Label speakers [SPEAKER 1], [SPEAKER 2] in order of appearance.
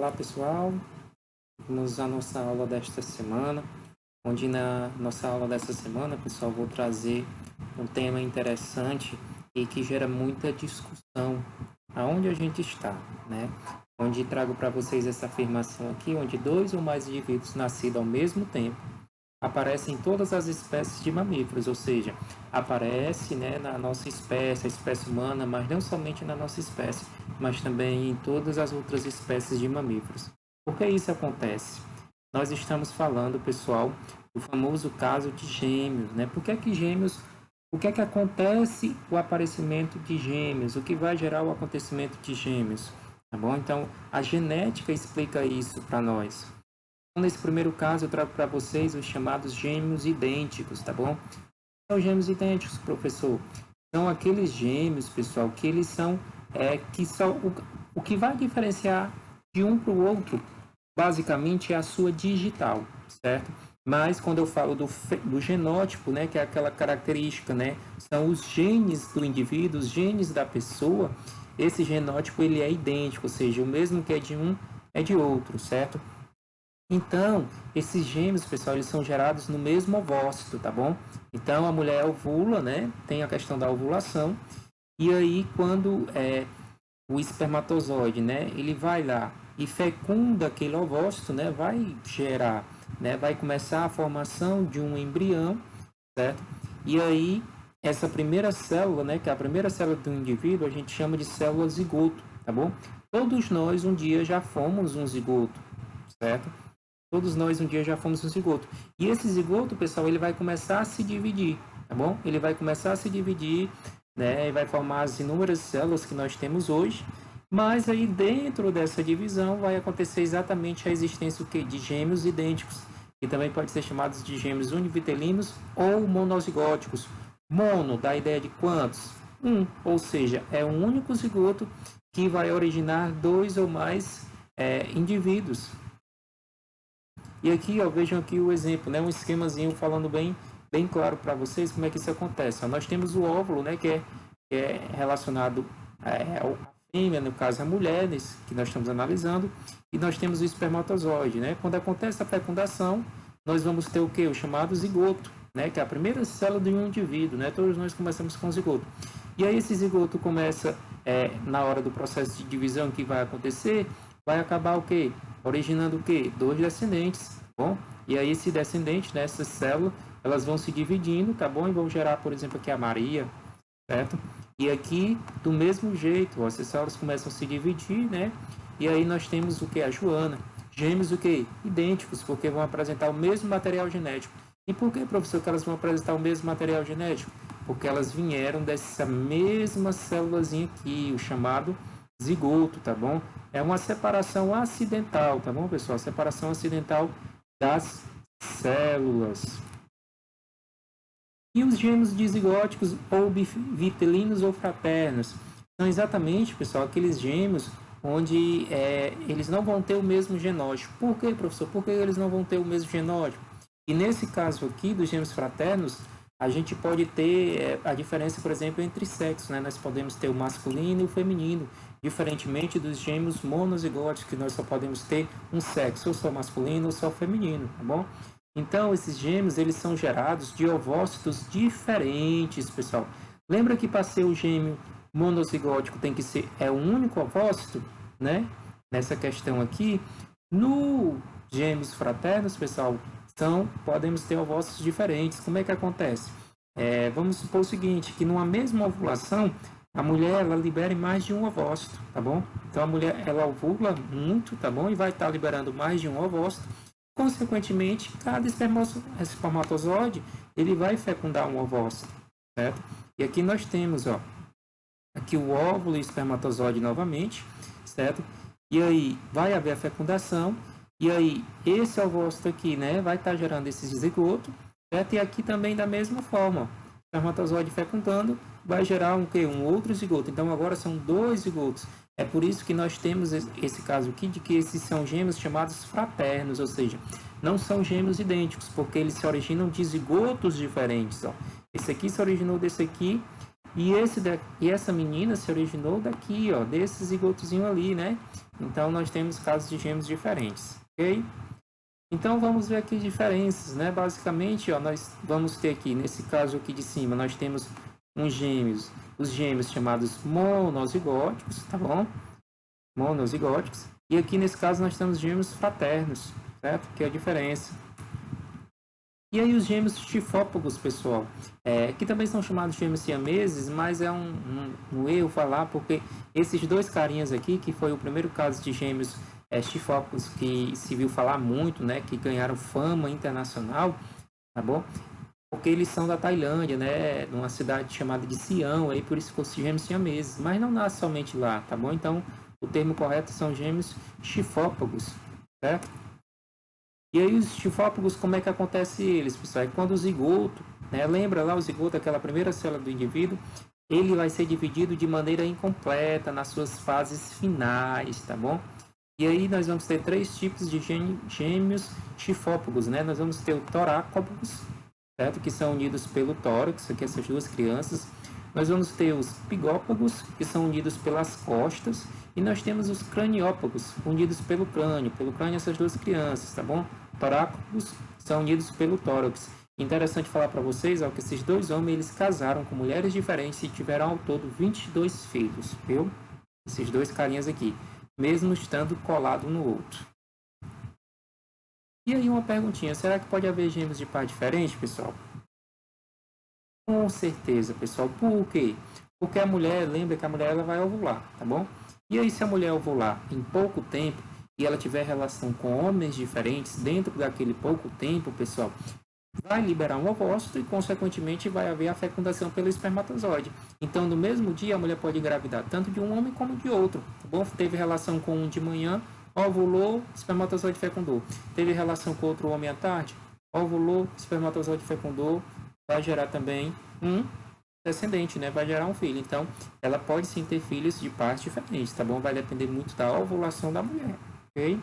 [SPEAKER 1] Olá pessoal, vamos à nossa aula desta semana, onde na nossa aula desta semana, pessoal, vou trazer um tema interessante e que gera muita discussão aonde a gente está, né? Onde trago para vocês essa afirmação aqui, onde dois ou mais indivíduos nascidos ao mesmo tempo aparecem em todas as espécies de mamíferos, ou seja, aparece, né, na nossa espécie, a espécie humana, mas não somente na nossa espécie, mas também em todas as outras espécies de mamíferos. Por que isso acontece? Nós estamos falando, pessoal, do famoso caso de gêmeos, né? Por que é que gêmeos, o que é que acontece o aparecimento de gêmeos? O que vai gerar o acontecimento de gêmeos? Tá bom? Então, a genética explica isso para nós. Nesse primeiro caso, eu trago para vocês os chamados gêmeos idênticos, tá bom? São gêmeos idênticos, professor. São aqueles gêmeos, pessoal, que eles são, que são o que vai diferenciar de um para o outro, basicamente, é a sua digital, certo? Mas quando eu falo do genótipo, né, que é aquela característica, né, são os genes do indivíduo, os genes da pessoa, esse genótipo ele é idêntico, ou seja, o mesmo que é de um é de outro, certo? Então, esses gêmeos, pessoal, eles são gerados no mesmo ovócito, tá bom? Então, a mulher ovula, né? Tem a questão da ovulação. E aí, quando o espermatozoide, né? Ele vai lá e fecunda aquele ovócito, né? Vai gerar, né? Vai começar a formação de um embrião, certo? E aí, essa primeira célula, né? Que é a primeira célula do indivíduo, a gente chama de célula zigoto, tá bom? Todos nós, um dia, já fomos um zigoto, certo? Todos nós um dia já fomos um zigoto. E esse zigoto, pessoal, ele vai começar a se dividir, tá bom? Ele vai começar a se dividir, né? E vai formar as inúmeras células que nós temos hoje. Mas aí dentro dessa divisão vai acontecer exatamente a existência o quê? De gêmeos idênticos, que também pode ser chamados de gêmeos univitelinos ou monozigóticos. Mono dá a ideia de quantos? Ou seja, é um único zigoto que vai originar dois ou mais indivíduos. E aqui, ó, vejam aqui o exemplo, né? Um esquemazinho falando bem claro para vocês como é que isso acontece. Ó, nós temos o óvulo, né? Que é relacionado à fêmea, no caso a mulher, que nós estamos analisando. E nós temos o espermatozoide, né? Quando acontece a fecundação, nós vamos ter o quê? O chamado zigoto, né? Que é a primeira célula de um indivíduo, né? Todos nós começamos com o zigoto. E aí esse zigoto começa, na hora do processo de divisão que vai acontecer, vai acabar o quê? Originando o quê? Dois descendentes, tá bom? E aí esse descendente, né, essas células, elas vão se dividindo, tá bom? E vão gerar, por exemplo, aqui a Maria, certo? E aqui, do mesmo jeito, ó, essas células começam a se dividir, né? E aí nós temos o que? A Joana. Gêmeos o quê? Idênticos, porque vão apresentar o mesmo material genético. E por que, professor, que elas vão apresentar o mesmo material genético? Porque elas vieram dessa mesma célulazinha aqui, o chamado zigoto, tá bom? É uma separação acidental, tá bom, pessoal? Separação acidental das células. E os gêmeos dizigóticos ou bivitelinos ou fraternos são exatamente, pessoal, aqueles gêmeos onde eles não vão ter o mesmo genótipo. Por quê, professor? Por que eles não vão ter o mesmo genótipo? E nesse caso aqui, dos gêmeos fraternos, a gente pode ter a diferença, por exemplo, entre sexos, né? Nós podemos ter o masculino e o feminino, diferentemente dos gêmeos monozigóticos, que nós só podemos ter um sexo, ou só masculino ou só feminino, tá bom? Então, esses gêmeos, eles são gerados de ovócitos diferentes, pessoal. Lembra que para ser o gêmeo monozigótico tem que ser um único ovócito, né? Nessa questão aqui, no gêmeos fraternos, pessoal, podemos ter ovócitos diferentes. Como é que acontece? Vamos supor o seguinte, que numa mesma ovulação, a mulher ela libera mais de um ovócito, tá bom? Então a mulher ela ovula muito, tá bom? E vai estar liberando mais de um ovócito. Consequentemente, cada espermatozoide ele vai fecundar um ovócito, certo? E aqui nós temos, ó, aqui o óvulo e o espermatozoide novamente, certo? E aí vai haver a fecundação. E aí, esse ovócito aqui, né, vai estar gerando esse zigoto, certo? E aqui também da mesma forma, o espermatozoide fecundando vai gerar um outro zigoto. Então, agora são dois zigotos. É por isso que nós temos esse caso aqui, de que esses são gêmeos chamados fraternos, ou seja, não são gêmeos idênticos, porque eles se originam de zigotos diferentes, ó. Esse aqui se originou desse aqui, E essa menina se originou daqui, ó, desse zigotozinho ali, né? Então, nós temos casos de gêmeos diferentes, ok? Então, vamos ver aqui diferenças, né? Basicamente, ó, nós vamos ter aqui, nesse caso aqui de cima, nós temos os gêmeos chamados monozigóticos, tá bom? Monozigóticos. E aqui, nesse caso, nós temos gêmeos fraternos, certo? Que é a diferença. E aí os gêmeos chifópagos, pessoal, que também são chamados gêmeos siameses, mas é um erro falar, porque esses dois carinhas aqui, que foi o primeiro caso de gêmeos chifópagos que se viu falar muito, né, que ganharam fama internacional, tá bom? Porque eles são da Tailândia, né, numa cidade chamada de Sião, aí por isso ficou gêmeos siameses, mas não nasce somente lá, tá bom? Então, o termo correto são gêmeos chifópagos, certo? E aí os chifópagos, como é que acontece eles, pessoal? É quando o zigoto, né, lembra lá o zigoto, aquela primeira célula do indivíduo, ele vai ser dividido de maneira incompleta nas suas fases finais, tá bom? E aí nós vamos ter três tipos de gêmeos chifópagos, né? Nós vamos ter o torácopagos, certo? Que são unidos pelo tórax, aqui essas duas crianças. Nós vamos ter os pigópagos, que são unidos pelas costas. E nós temos os craniópagos, unidos pelo crânio essas duas crianças, tá bom? Torácopagos são unidos pelo tórax. Interessante falar para vocês, ó, que esses dois homens, eles casaram com mulheres diferentes e tiveram ao todo 22 filhos, viu? Esses dois carinhas aqui, mesmo estando colado no outro. E aí uma perguntinha, será que pode haver gêmeos de pai diferente, pessoal? Com certeza, pessoal. Por quê? Porque a mulher, lembra que a mulher ela vai ovular, tá bom? E aí se a mulher ovular em pouco tempo e ela tiver relação com homens diferentes dentro daquele pouco tempo, pessoal, vai liberar um ovócito e consequentemente vai haver a fecundação pelo espermatozoide. Então no mesmo dia a mulher pode engravidar tanto de um homem como de outro, tá bom? Teve relação com um de manhã, ovulou, espermatozoide fecundou. Teve relação com outro homem à tarde, ovulou, espermatozoide fecundou, vai gerar também um descendente, né? Vai gerar um filho. Então, ela pode sim ter filhos de pais diferentes, tá bom? Vai depender muito da ovulação da mulher, ok?